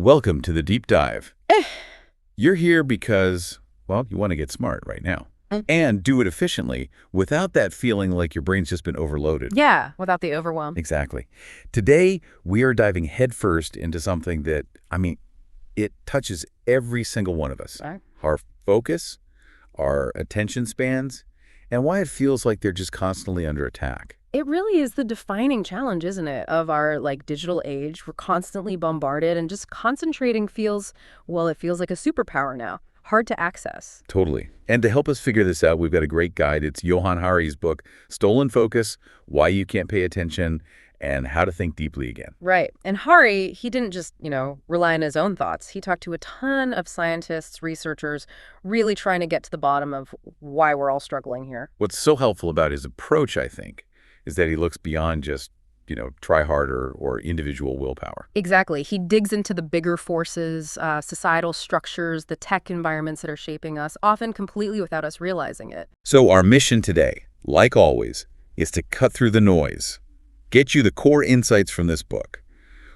Welcome to the deep dive. You're here because, well, you want to get smart right now. And do it efficiently without that feeling like your brain's just been overloaded. Yeah, without the overwhelm. Exactly. Today, we are diving headfirst into something that, it touches every single one of us. Right. Our focus, our attention spans, and why it feels like they're just constantly under attack. It really is the defining challenge, isn't it, of our digital age. We're constantly bombarded, and just concentrating feels like a superpower now. Hard to access. Totally. And to help us figure this out, we've got a great guide. It's Johann Hari's book, Stolen Focus, Why You Can't Pay Attention, and How to Think Deeply Again. Right. And Hari, he didn't just, rely on his own thoughts. He talked to a ton of scientists, researchers, really trying to get to the bottom of why we're all struggling here. What's so helpful about his approach, I think, is that he looks beyond just, try harder or individual willpower. Exactly. He digs into the bigger forces, societal structures, the tech environments that are shaping us, often completely without us realizing it. So our mission today, like always, is to cut through the noise, get you the core insights from this book.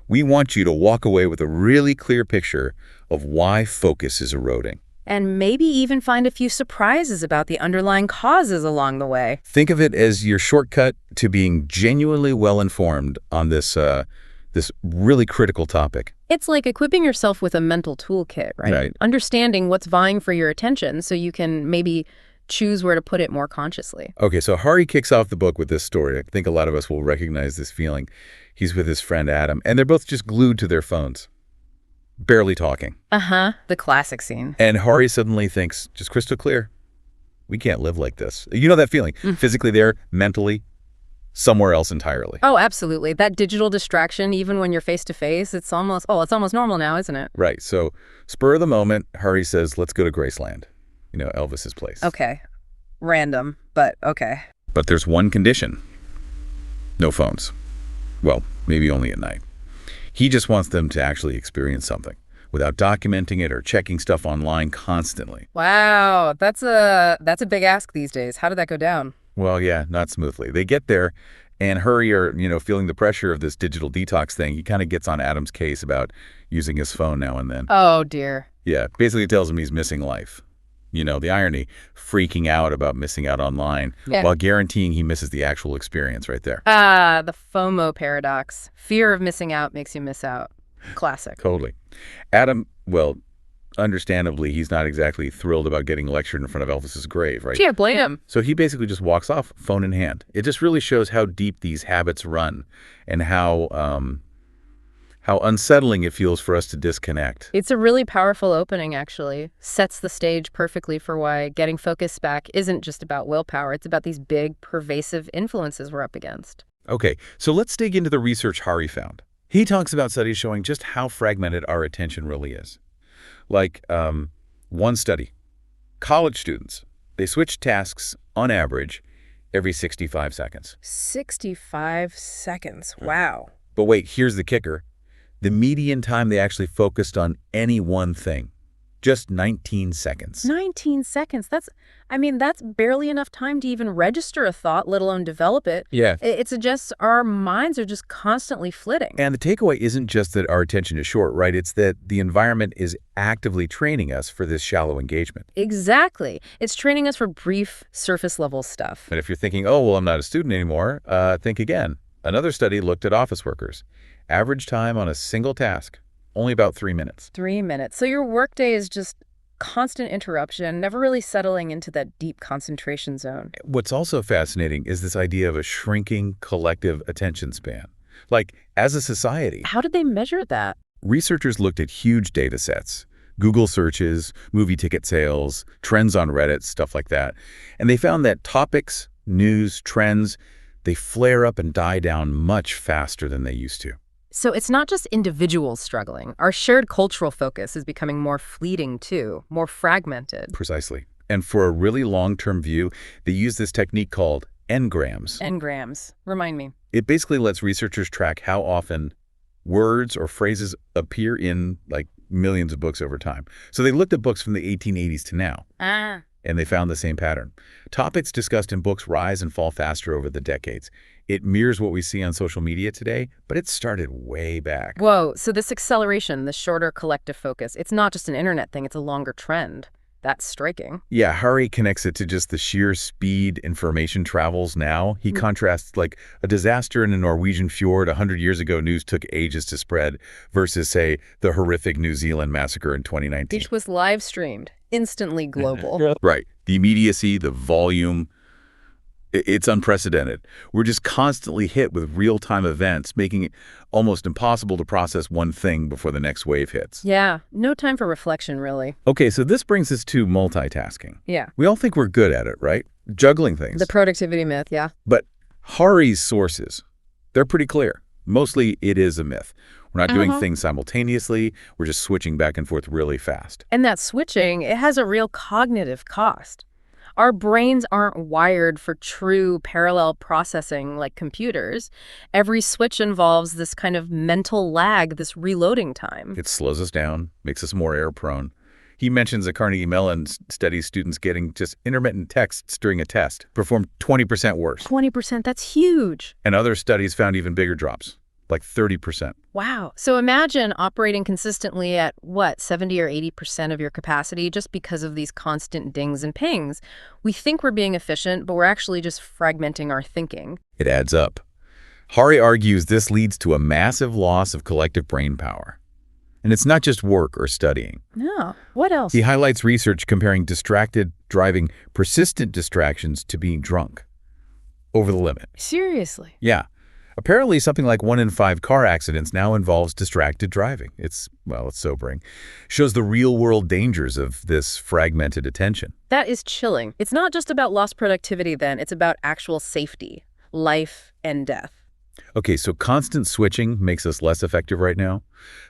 We want you to walk away with a really clear picture of why focus is eroding. And maybe even find a few surprises about the underlying causes along the way. Think of it as your shortcut to being genuinely well-informed on this really critical topic. It's like equipping yourself with a mental toolkit, right? Right. Understanding what's vying for your attention so you can maybe choose where to put it more consciously. Okay, so Hari kicks off the book with this story. I think a lot of us will recognize this feeling. He's with his friend Adam, and they're both just glued to their phones, barely talking. Uh-huh. The classic scene. And Hari suddenly thinks, just crystal clear, we can't live like this. You know that feeling? Physically there, mentally, somewhere else entirely. Oh, absolutely. That digital distraction, even when you're face-to-face, it's almost normal now, isn't it? Right. So spur of the moment, Hari says, let's go to Graceland, Elvis's place. Okay. Random, but okay. But there's one condition. No phones. Well, maybe only at night. He just wants them to actually experience something without documenting it or checking stuff online constantly. Wow, that's a big ask these days. How did that go down? Well, yeah, not smoothly. They get there, and Hari are, feeling the pressure of this digital detox thing. He kind of gets on Adam's case about using his phone now and then. Oh, dear. Yeah, basically tells him he's missing life. The irony, freaking out about missing out online while guaranteeing he misses the actual experience right there. Ah, the FOMO paradox. Fear of missing out makes you miss out. Classic. Totally. Adam, well, understandably, he's not exactly thrilled about getting lectured in front of Elvis's grave, right? Can't blame him. So he basically just walks off, phone in hand. It just really shows how deep these habits run and how unsettling it feels for us to disconnect. It's a really powerful opening, actually. Sets the stage perfectly for why getting focus back isn't just about willpower. It's about these big, pervasive influences we're up against. Okay, so let's dig into the research Hari found. He talks about studies showing just how fragmented our attention really is. Like one study, college students, they switch tasks on average every 65 seconds. 65 seconds. Wow. But wait, here's the kicker. The median time they actually focused on any one thing, just 19 seconds. 19 seconds. That's barely enough time to even register a thought, let alone develop it. Yeah. It suggests our minds are just constantly flitting. And the takeaway isn't just that our attention is short, right? It's that the environment is actively training us for this shallow engagement. Exactly. It's training us for brief, surface-level stuff. And if you're thinking, oh, well, I'm not a student anymore, think again. Another study looked at office workers. Average time on a single task, only about 3 minutes. 3 minutes. So your workday is just constant interruption, never really settling into that deep concentration zone. What's also fascinating is this idea of a shrinking collective attention span. Like, as a society. How did they measure that? Researchers looked at huge data sets, Google searches, movie ticket sales, trends on Reddit, stuff like that. And they found that topics, news, trends, they flare up and die down much faster than they used to. So it's not just individuals struggling. Our shared cultural focus is becoming more fleeting, too, more fragmented. Precisely. And for a really long-term view, they use this technique called engrams. Engrams. Remind me. It basically lets researchers track how often words or phrases appear in, millions of books over time. So they looked at books from the 1880s to now. and they found the same pattern. Topics discussed in books rise and fall faster over the decades. It mirrors what we see on social media today, but it started way back. Whoa, so this acceleration, this shorter collective focus, it's not just an internet thing, it's a longer trend. That's striking. Yeah, Hari connects it to just the sheer speed information travels now. He contrasts like a disaster in a Norwegian fjord 100 years ago news took ages to spread versus, say, the horrific New Zealand massacre in 2019. Each was live streamed, instantly global. Right. The immediacy, the volume, it's unprecedented. We're just constantly hit with real-time events, making it almost impossible to process one thing before the next wave hits. Yeah, no time for reflection, really. Okay, so this brings us to multitasking. Yeah. We all think we're good at it, right? Juggling things. The productivity myth, yeah. But Hari's sources, they're pretty clear. Mostly it is a myth. We're not doing things simultaneously. We're just switching back and forth really fast. And that switching, it has a real cognitive cost. Our brains aren't wired for true parallel processing like computers. Every switch involves this kind of mental lag, this reloading time. It slows us down, makes us more error-prone. He mentions that Carnegie Mellon studies students getting just intermittent texts during a test performed 20% worse. 20%, that's huge. And other studies found even bigger drops, like 30%. Wow. So imagine operating consistently at, what, 70 or 80% of your capacity just because of these constant dings and pings. We think we're being efficient, but we're actually just fragmenting our thinking. It adds up. Hari argues this leads to a massive loss of collective brain power. And it's not just work or studying. No. What else? He highlights research comparing distracted driving, persistent distractions to being drunk. Over the limit. Seriously? Yeah. Apparently, something like 1 in 5 car accidents now involves distracted driving. It's sobering. Shows the real-world dangers of this fragmented attention. That is chilling. It's not just about lost productivity then, it's about actual safety, life and death. Okay, so constant switching makes us less effective right now.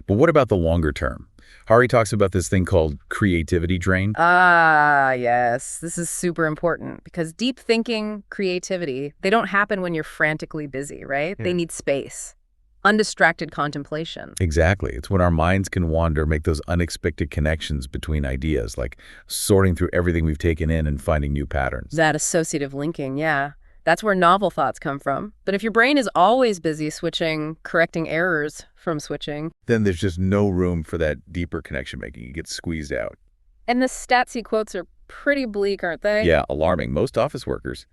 But what about the longer term? Hari talks about this thing called creativity drain. Ah, yes. This is super important because deep thinking, creativity, they don't happen when you're frantically busy, right? They need space. Undistracted contemplation. Exactly. It's when our minds can wander, make those unexpected connections between ideas, like sorting through everything we've taken in and finding new patterns. That associative linking, yeah. That's where novel thoughts come from. But if your brain is always busy switching, correcting errors from switching, then there's just no room for that deeper connection making. You get squeezed out. And the stats he quotes are pretty bleak, aren't they? Yeah, alarming. Most office workers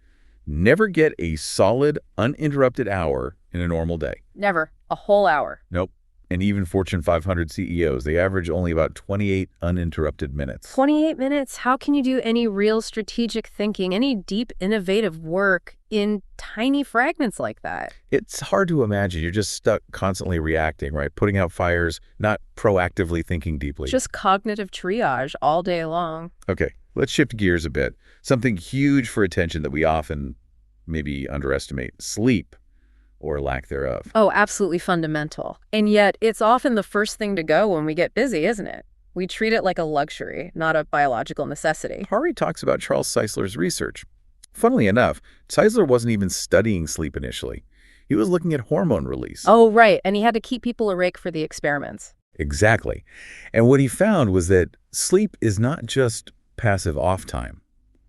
never get a solid, uninterrupted hour in a normal day. Never. A whole hour. Nope. And even Fortune 500 CEOs, they average only about 28 uninterrupted minutes. 28 minutes? How can you do any real strategic thinking, any deep, innovative work in tiny fragments like that? It's hard to imagine. You're just stuck constantly reacting, right? Putting out fires, not proactively thinking deeply. Just cognitive triage all day long. Okay, let's shift gears a bit. Something huge for attention that we often maybe underestimate: sleep. Or lack thereof. Oh, absolutely fundamental. And yet, it's often the first thing to go when we get busy, isn't it? We treat it like a luxury, not a biological necessity. Hari talks about Charles Czeisler's research. Funnily enough, Czeisler wasn't even studying sleep initially. He was looking at hormone release. Oh, right. And he had to keep people awake for the experiments. Exactly. And what he found was that sleep is not just passive off time.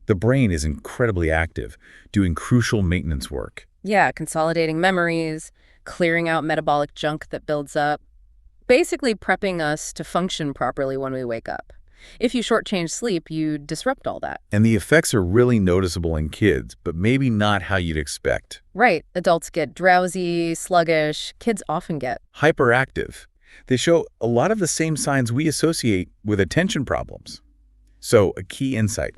The brain is incredibly active, doing crucial maintenance work. Yeah, consolidating memories, clearing out metabolic junk that builds up, basically prepping us to function properly when we wake up. If you shortchange sleep, you disrupt all that. And the effects are really noticeable in kids, but maybe not how you'd expect. Right. Adults get drowsy, sluggish. Kids often get hyperactive. They show a lot of the same signs we associate with attention problems. So, a key insight.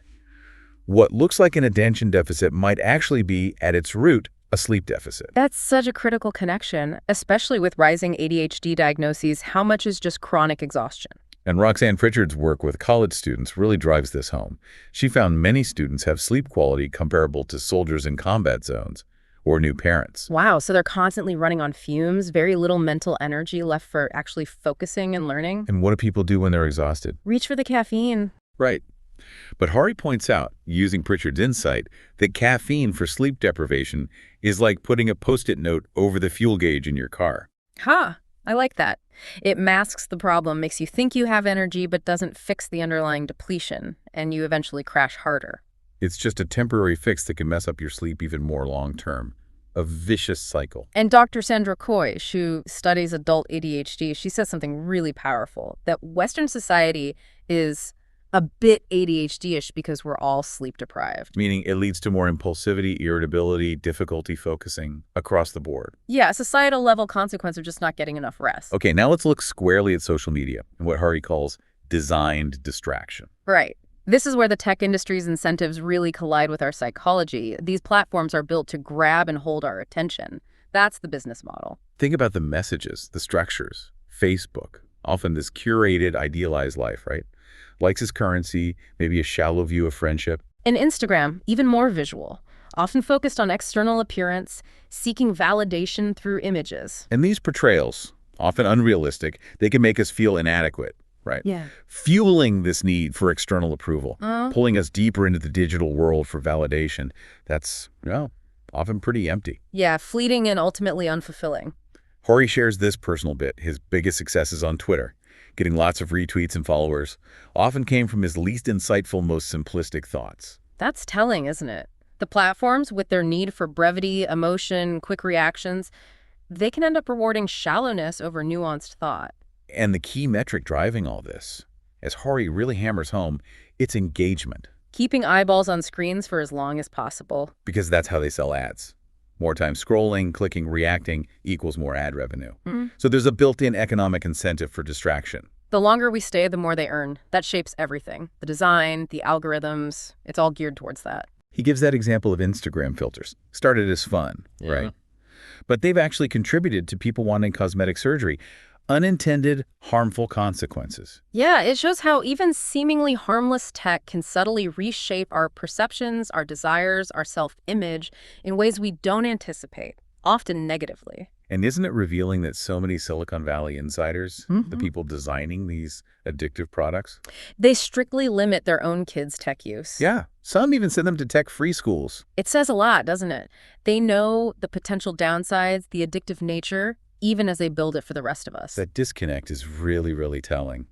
What looks like an attention deficit might actually be, at its root, a sleep deficit. That's such a critical connection, especially with rising ADHD diagnoses. How much is just chronic exhaustion? And Roxanne Pritchard's work with college students really drives this home. She found many students have sleep quality comparable to soldiers in combat zones or new parents. Wow, so they're constantly running on fumes, very little mental energy left for actually focusing and learning. And what do people do when they're exhausted? Reach for the caffeine. Right. But Hari points out, using Pritchard's insight, that caffeine for sleep deprivation is like putting a Post-it note over the fuel gauge in your car. Huh. I like that. It masks the problem, makes you think you have energy, but doesn't fix the underlying depletion, and you eventually crash harder. It's just a temporary fix that can mess up your sleep even more long-term. A vicious cycle. And Dr. Sandra Koish, who studies adult ADHD, she says something really powerful, that Western society is a bit ADHD-ish because we're all sleep deprived. Meaning it leads to more impulsivity, irritability, difficulty focusing across the board. Yeah, a societal level consequence of just not getting enough rest. Okay, now let's look squarely at social media and what Hari calls designed distraction. Right. This is where the tech industry's incentives really collide with our psychology. These platforms are built to grab and hold our attention. That's the business model. Think about the messages, the structures. Facebook, often this curated, idealized life, right? Likes is currency, maybe a shallow view of friendship. And Instagram, even more visual, often focused on external appearance, seeking validation through images. And these portrayals, often unrealistic, they can make us feel inadequate, right? Yeah. Fueling this need for external approval, pulling us deeper into the digital world for validation. That's, often pretty empty. Yeah, fleeting and ultimately unfulfilling. Hari shares this personal bit. His biggest successes on Twitter, getting lots of retweets and followers, often came from his least insightful, most simplistic thoughts. That's telling, isn't it? The platforms, with their need for brevity, emotion, quick reactions, they can end up rewarding shallowness over nuanced thought. And the key metric driving all this, as Hari really hammers home, it's engagement. Keeping eyeballs on screens for as long as possible. Because that's how they sell ads. More time scrolling, clicking, reacting equals more ad revenue. So there's a built-in economic incentive for distraction. The longer we stay, the more they earn. That shapes everything. The design, the algorithms, it's all geared towards that. He gives that example of Instagram filters. Started as fun, right? But they've actually contributed to people wanting cosmetic surgery. Unintended, harmful consequences. Yeah, it shows how even seemingly harmless tech can subtly reshape our perceptions, our desires, our self-image in ways we don't anticipate, often negatively. And isn't it revealing that so many Silicon Valley insiders, the people designing these addictive products? They strictly limit their own kids' tech use. Yeah, some even send them to tech-free schools. It says a lot, doesn't it? They know the potential downsides, the addictive nature, even as they build it for the rest of us. That disconnect is really, really telling.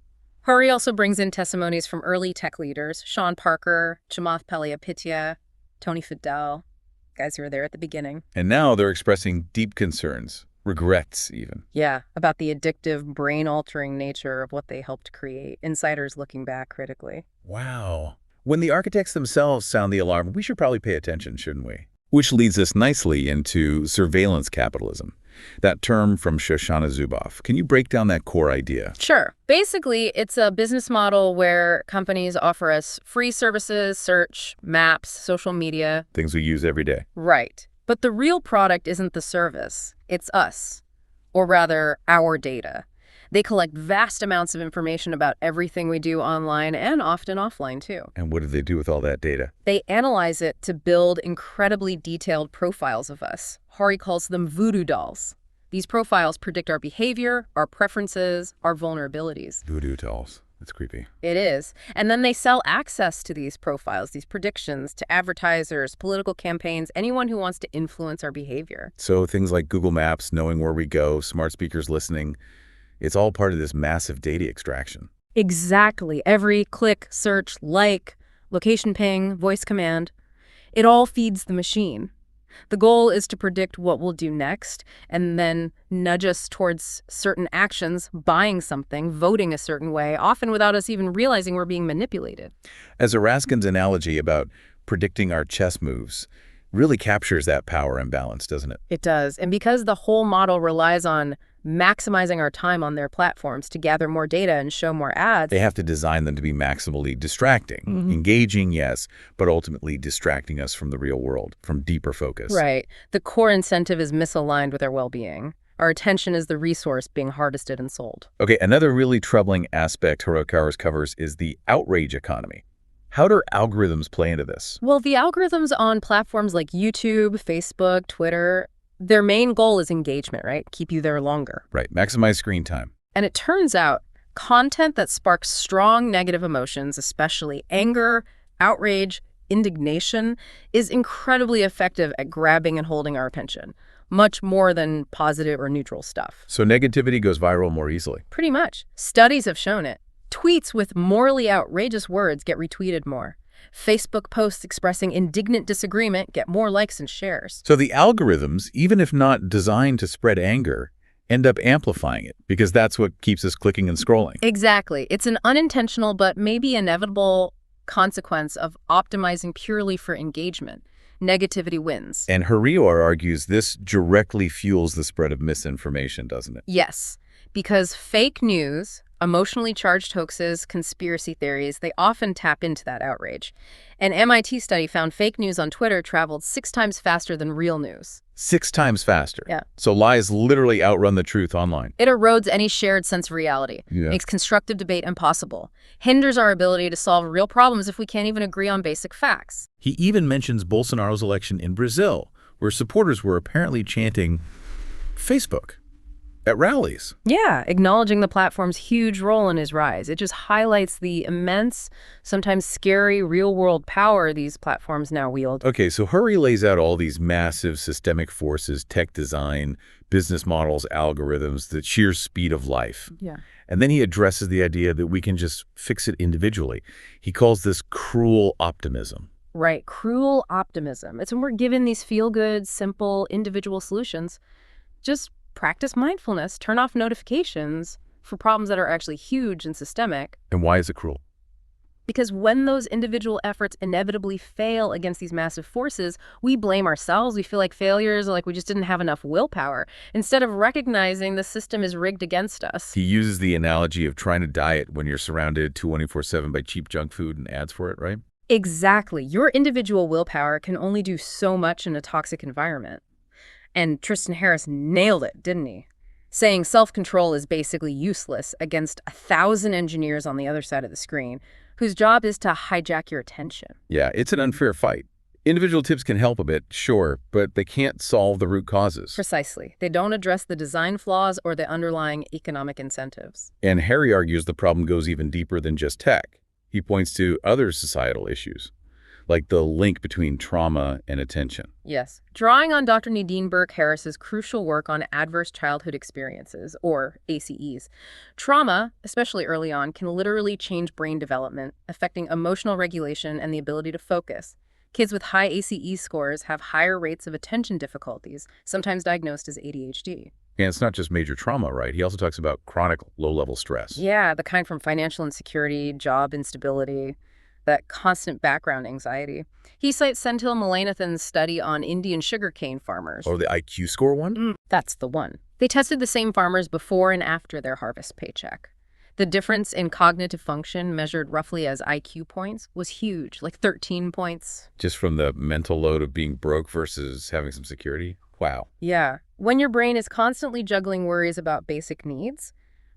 Hari also brings in testimonies from early tech leaders, Sean Parker, Chamath Palihapitiya, Tony Fadell, guys who were there at the beginning. And now they're expressing deep concerns, regrets even. Yeah, about the addictive, brain-altering nature of what they helped create, insiders looking back critically. Wow. When the architects themselves sound the alarm, we should probably pay attention, shouldn't we? Which leads us nicely into surveillance capitalism. That term from Shoshana Zuboff. Can you break down that core idea? Sure. Basically, it's a business model where companies offer us free services, search, maps, social media. Things we use every day. Right. But the real product isn't the service. It's us. Or rather, our data. They collect vast amounts of information about everything we do online and often offline, too. And what do they do with all that data? They analyze it to build incredibly detailed profiles of us. Hari calls them voodoo dolls. These profiles predict our behavior, our preferences, our vulnerabilities. Voodoo dolls. That's creepy. It is. And then they sell access to these profiles, these predictions, to advertisers, political campaigns, anyone who wants to influence our behavior. So things like Google Maps, knowing where we go, smart speakers listening, it's all part of this massive data extraction. Exactly. Every click, search, like, location ping, voice command, it all feeds the machine. The goal is to predict what we'll do next and then nudge us towards certain actions, buying something, voting a certain way, often without us even realizing we're being manipulated. As Raskin's analogy about predicting our chess moves really captures that power imbalance, doesn't it? It does. And because the whole model relies on maximizing our time on their platforms to gather more data and show more ads. They have to design them to be maximally distracting, engaging, yes, but ultimately distracting us from the real world, from deeper focus. Right. The core incentive is misaligned with our well-being. Our attention is the resource being harvested and sold. Okay, another really troubling aspect Horikawa covers is the outrage economy. How do algorithms play into this? Well, the algorithms on platforms like YouTube, Facebook, Twitter, their main goal is engagement, right? Keep you there longer. Right, maximize screen time. And it turns out content that sparks strong negative emotions, especially anger, outrage, indignation, is incredibly effective at grabbing and holding our attention. much more than positive or neutral stuff. So negativity goes viral more easily. Pretty much. Studies have shown it. Tweets with morally outrageous words get retweeted more. Facebook posts expressing indignant disagreement get more likes and shares. So the algorithms, even if not designed to spread anger, end up amplifying it because that's what keeps us clicking and scrolling. Exactly. It's an unintentional but maybe inevitable consequence of optimizing purely for engagement. Negativity wins. And Hari argues this directly fuels the spread of misinformation, doesn't it? Yes, because fake news, emotionally charged hoaxes, conspiracy theories, they often tap into that outrage. An MIT study found fake news on Twitter traveled 6 times faster than real news. 6 times faster. Yeah. So lies literally outrun the truth online. It erodes any shared sense of reality, Yeah. makes constructive debate impossible, hinders our ability to solve real problems if we can't even agree on basic facts. He even mentions Bolsonaro's election in Brazil, where supporters were apparently chanting Facebook at rallies. Yeah, acknowledging the platform's huge role in his rise. It just highlights the immense, sometimes scary, real-world power these platforms now wield. Okay, so Hari lays out all these massive systemic forces, tech design, business models, algorithms, the sheer speed of life. Yeah. And then he addresses the idea that we can just fix it individually. He calls this cruel optimism. Right, cruel optimism. It's when we're given these feel-good, simple, individual solutions. Just practice mindfulness, turn off notifications for problems that are actually huge and systemic. And why is it cruel? Because when those individual efforts inevitably fail against these massive forces, we blame ourselves. We feel like failures, or like we just didn't have enough willpower, instead of recognizing the system is rigged against us. He uses the analogy of trying to diet when you're surrounded 24/7 by cheap junk food and ads for it, right? Exactly. Your individual willpower can only do so much in a toxic environment. And Tristan Harris nailed it, didn't he? Saying self-control is basically useless against 1,000 engineers on the other side of the screen, whose job is to hijack your attention. Yeah, it's an unfair fight. Individual tips can help a bit, sure, but they can't solve the root causes. Precisely. They don't address the design flaws or the underlying economic incentives. And Hari argues the problem goes even deeper than just tech. He points to other societal issues, like the link between trauma and attention. Yes. Drawing on Dr. Nadine Burke-Harris's crucial work on adverse childhood experiences, or ACEs, trauma, especially early on, can literally change brain development, affecting emotional regulation and the ability to focus. Kids with high ACE scores have higher rates of attention difficulties, sometimes diagnosed as ADHD. And it's not just major trauma, right? He also talks about chronic low-level stress. Yeah, the kind from financial insecurity, job instability, that constant background anxiety. He cites Senthil Mullainathan's study on Indian sugarcane farmers. Or the IQ score one? That's the one. They tested the same farmers before and after their harvest paycheck. The difference in cognitive function, measured roughly as IQ points, was huge, like 13 points. Just from the mental load of being broke versus having some security? Wow. Yeah. When your brain is constantly juggling worries about basic needs,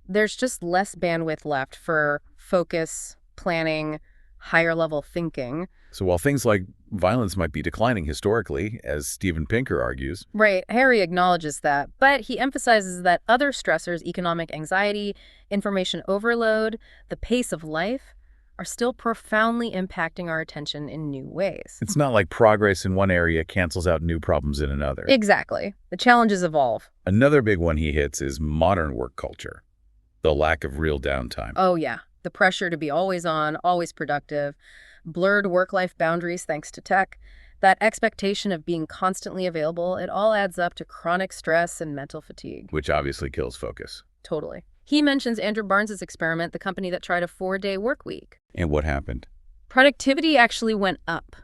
there's just less bandwidth left for focus, planning, higher-level thinking. So while things like violence might be declining historically, as Steven Pinker argues, Right, Hari acknowledges that, but he emphasizes that other stressors, economic anxiety, information overload, the pace of life, are still profoundly impacting our attention in new ways. it's not like progress in one area cancels out new problems in another. Exactly. The challenges evolve. Another big one he hits is modern work culture, the lack of real downtime. Oh, yeah. The pressure to be always on, always productive, blurred work-life boundaries thanks to tech, that expectation of being constantly available, it all adds up to chronic stress and mental fatigue. Which obviously kills focus. Totally. He mentions Andrew Barnes's experiment, the company that tried a 4-day work week. And what happened? Productivity actually went up.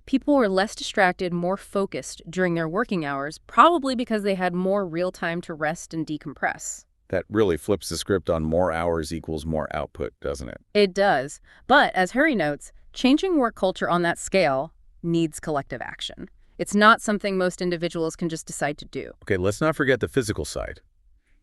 People were less distracted, more focused during their working hours, probably because they had more real time to rest and decompress. That really flips the script on more hours equals more output, doesn't it? It does. But as Hari notes, changing work culture on that scale needs collective action. It's not something most individuals can just decide to do. Okay, let's not forget the physical side.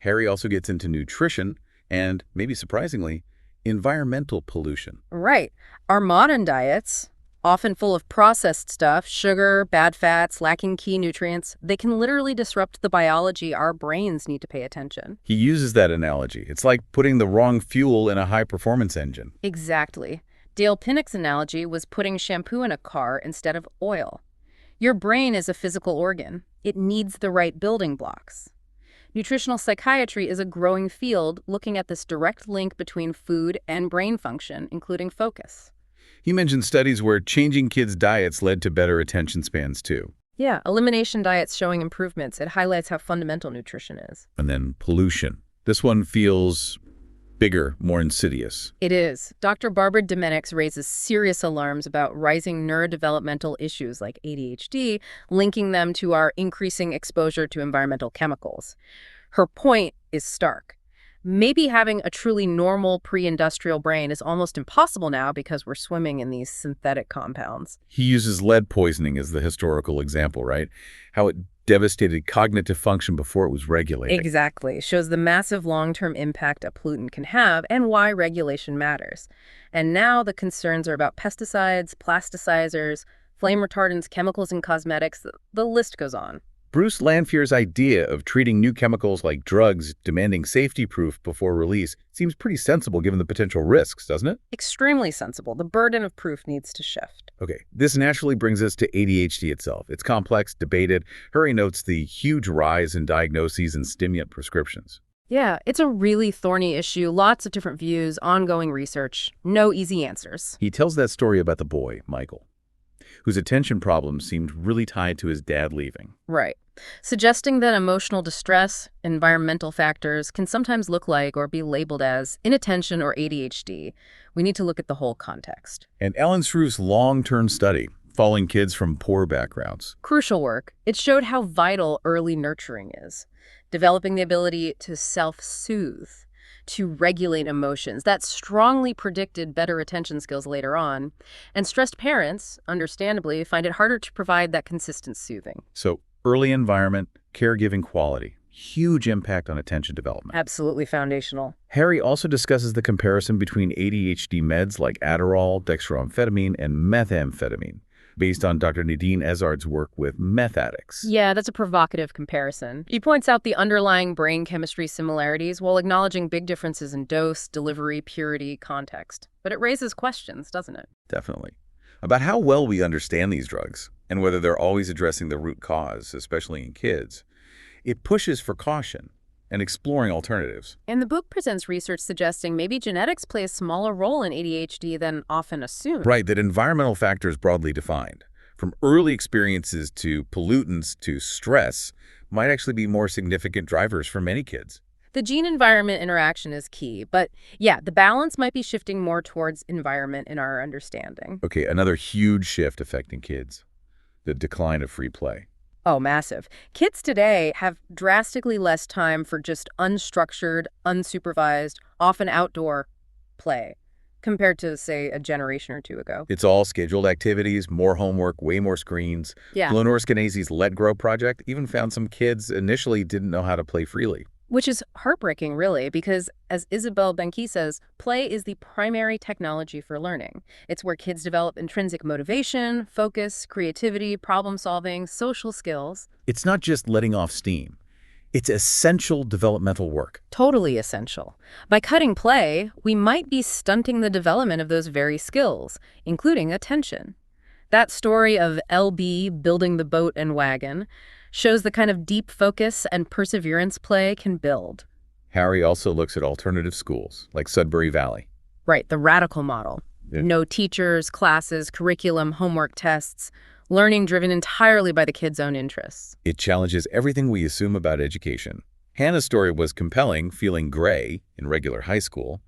Hari also gets into nutrition and, maybe surprisingly, environmental pollution. Right. Our modern diets, often full of processed stuff, sugar, bad fats, lacking key nutrients, they can literally disrupt the biology our brains need to pay attention. He uses that analogy. It's like putting the wrong fuel in a high-performance engine. Exactly. Dale Pinnick's analogy was putting shampoo in a car instead of oil. Your brain is a physical organ. It needs the right building blocks. Nutritional psychiatry is a growing field looking at this direct link between food and brain function, including focus. He mentioned studies where changing kids' diets led to better attention spans, too. Yeah, elimination diets showing improvements. It highlights how fundamental nutrition is. And then pollution. This one feels bigger, more insidious. It is. Dr. Barbara Domenech raises serious alarms about rising neurodevelopmental issues like ADHD, linking them to our increasing exposure to environmental chemicals. Her point is stark. Maybe having a truly normal pre-industrial brain is almost impossible now because we're swimming in these synthetic compounds. He uses lead poisoning as the historical example, right? How it devastated cognitive function before it was regulated. Exactly. Shows the massive long-term impact a pollutant can have and why regulation matters. And now the concerns are about pesticides, plasticizers, flame retardants, chemicals in cosmetics. The list goes on. Bruce Lanphear's idea of treating new chemicals like drugs, demanding safety proof before release, seems pretty sensible given the potential risks, doesn't it? Extremely sensible. The burden of proof needs to shift. Okay, this naturally brings us to ADHD itself. It's complex, debated. Hari notes the huge rise in diagnoses and stimulant prescriptions. Yeah, it's a really thorny issue. Lots of different views, ongoing research, no easy answers. He tells that story about the boy, Michael, whose attention problems seemed really tied to his dad leaving. Right. Suggesting that emotional distress, environmental factors can sometimes look like or be labeled as inattention or ADHD. We need to look at the whole context. And Ellen Srouff's long-term study, following kids from poor backgrounds. Crucial work. It showed how vital early nurturing is. Developing the ability to self-soothe, to regulate emotions. That strongly predicted better attention skills later on. And stressed parents, understandably, find it harder to provide that consistent soothing. So early environment, caregiving quality, huge impact on attention development. Absolutely foundational. Hari also discusses the comparison between ADHD meds like Adderall, dextroamphetamine, and methamphetamine, based on Dr. Nadine Ezard's work with meth addicts. Yeah, that's a provocative comparison. He points out the underlying brain chemistry similarities while acknowledging big differences in dose, delivery, purity, context. But it raises questions, doesn't it? Definitely. About how well we understand these drugs and whether they're always addressing the root cause, especially in kids. It pushes for caution and exploring alternatives. And the book presents research suggesting maybe genetics play a smaller role in ADHD than often assumed. Right, that environmental factors broadly defined, from early experiences to pollutants to stress, might actually be more significant drivers for many kids. The gene-environment interaction is key, but yeah, the balance might be shifting more towards environment in our understanding. Okay, another huge shift affecting kids, the decline of free play. Oh, massive. Kids today have drastically less time for just unstructured, unsupervised, often outdoor play compared to, say, a generation or two ago. It's all scheduled activities, more homework, way more screens. Yeah. Lenore Skenazy's Let Grow project even found some kids initially didn't know how to play freely. Which is heartbreaking, really, because as Isabel Benke says, play is the primary technology for learning. It's where kids develop intrinsic motivation, focus, creativity, problem-solving, social skills. It's not just letting off steam. It's essential developmental work. Totally essential. By cutting play, we might be stunting the development of those very skills, including attention. That story of LB building the boat and wagon shows the kind of deep focus and perseverance play can build. Hari also looks at alternative schools, like Sudbury Valley. Right, the radical model. Yeah. No teachers, classes, curriculum, homework tests, learning driven entirely by the kids' own interests. It challenges everything we assume about education. Hannah's story was compelling, feeling gray in regular high school,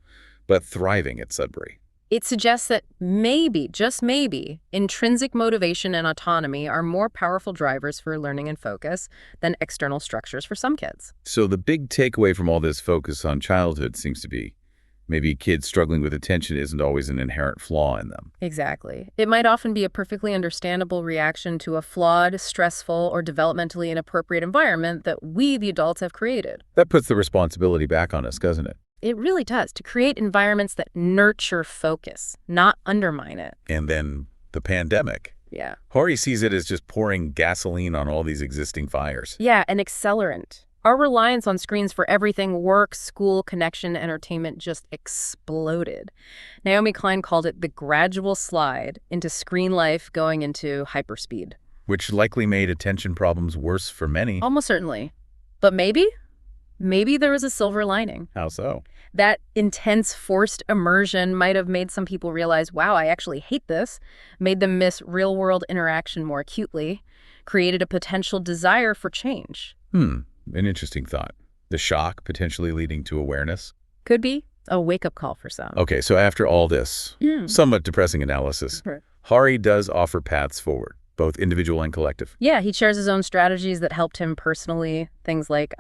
but thriving at Sudbury. It suggests that maybe, just maybe, intrinsic motivation and autonomy are more powerful drivers for learning and focus than external structures for some kids. So the big takeaway from all this focus on childhood seems to be maybe kids struggling with attention isn't always an inherent flaw in them. Exactly. It might often be a perfectly understandable reaction to a flawed, stressful, or developmentally inappropriate environment that we, the adults, have created. That puts the responsibility back on us, doesn't it? It really does, to create environments that nurture focus, not undermine it. And then the pandemic. Yeah. Hari sees it as just pouring gasoline on all these existing fires. Yeah, an accelerant. Our reliance on screens for everything, work, school, connection, entertainment, just exploded. Naomi Klein called it the gradual slide into screen life going into hyperspeed. which likely made attention problems worse for many. Almost certainly. But maybe there was a silver lining. How so? That intense forced immersion might have made some people realize, wow, I actually hate this, made them miss real-world interaction more acutely, created a potential desire for change. An interesting thought. The shock potentially leading to awareness. Could be a wake-up call for some. Okay, so after all this somewhat depressing analysis, Right. Hari does offer paths forward, both individual and collective. Yeah, he shares his own strategies that helped him personally, things like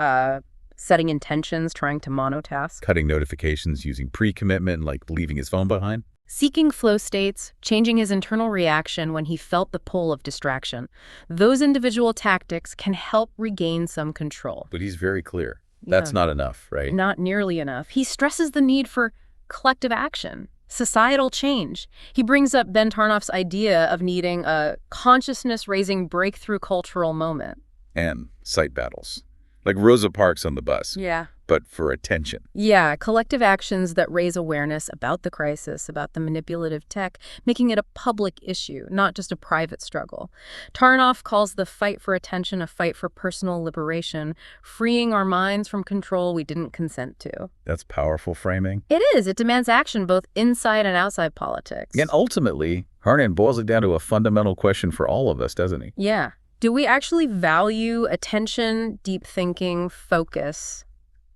setting intentions, trying to monotask. Cutting notifications using pre-commitment, like leaving his phone behind. Seeking flow states, changing his internal reaction when he felt the pull of distraction. Those individual tactics can help regain some control. But he's very clear. That's not enough, right? Not nearly enough. He stresses the need for collective action, societal change. He brings up Ben Tarnoff's idea of needing a consciousness-raising breakthrough cultural moment. And sight battles. Like Rosa Parks on the bus. Yeah. But for attention. Yeah, collective actions that raise awareness about the crisis, about the manipulative tech, making it a public issue, not just a private struggle. Tarnoff calls the fight for attention a fight for personal liberation, freeing our minds from control we didn't consent to. That's powerful framing. It is. It demands action both inside and outside politics. And ultimately, Hari boils it down to a fundamental question for all of us, doesn't he? Yeah. Do we actually value attention, deep thinking, focus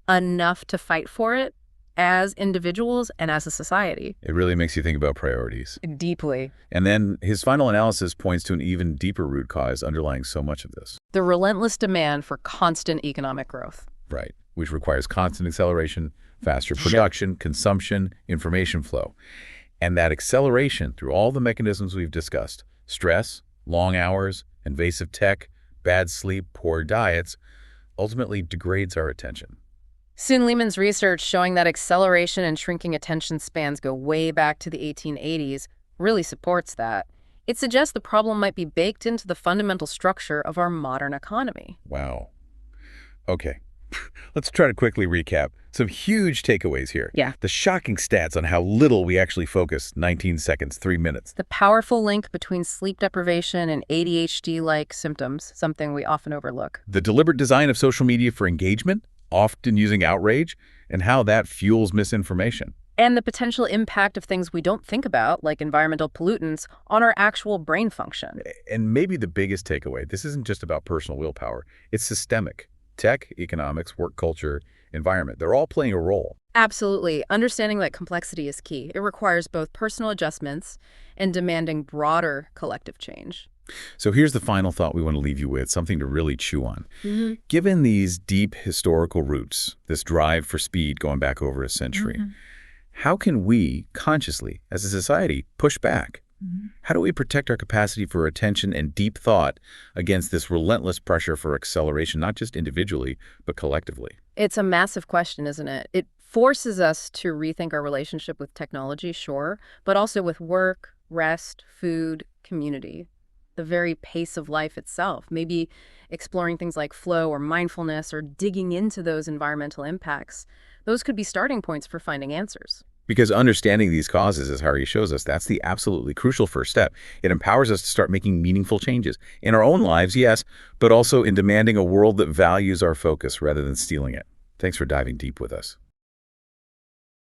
enough to fight for it as individuals and as a society? It really makes you think about priorities. Deeply. And then his final analysis points to an even deeper root cause underlying so much of this. The relentless demand for constant economic growth. Right. Which requires constant acceleration, faster production, consumption, information flow. And that acceleration through all the mechanisms we've discussed, stress, long hours, invasive tech, bad sleep, poor diets, ultimately degrades our attention. Sin Lehman's research showing that acceleration and shrinking attention spans go way back to the 1880s really supports that. It suggests the problem might be baked into the fundamental structure of our modern economy. Wow. Okay. Let's try to quickly recap some huge takeaways here. Yeah. The shocking stats on how little we actually focus, 19 seconds, 3 minutes. The powerful link between sleep deprivation and ADHD-like symptoms, something we often overlook. The deliberate design of social media for engagement, often using outrage, and how that fuels misinformation. And the potential impact of things we don't think about, like environmental pollutants, on our actual brain function. And maybe the biggest takeaway, this isn't just about personal willpower, it's systemic. Tech, economics, work culture, environment, they're all playing a role. Absolutely. Understanding that complexity is key. It requires both personal adjustments and demanding broader collective change. So here's the final thought we want to leave you with, something to really chew on. Given these deep historical roots, this drive for speed going back over a century, how can we consciously, as a society, push back? How do we protect our capacity for attention and deep thought against this relentless pressure for acceleration, not just individually, but collectively? It's a massive question, isn't it? It forces us to rethink our relationship with technology, sure, but also with work, rest, food, community, the very pace of life itself. Maybe exploring things like flow or mindfulness or digging into those environmental impacts. Those could be starting points for finding answers. Because understanding these causes, as Hari shows us, that's the absolutely crucial first step. It empowers us to start making meaningful changes in our own lives, yes, but also in demanding a world that values our focus rather than stealing it. Thanks for diving deep with us.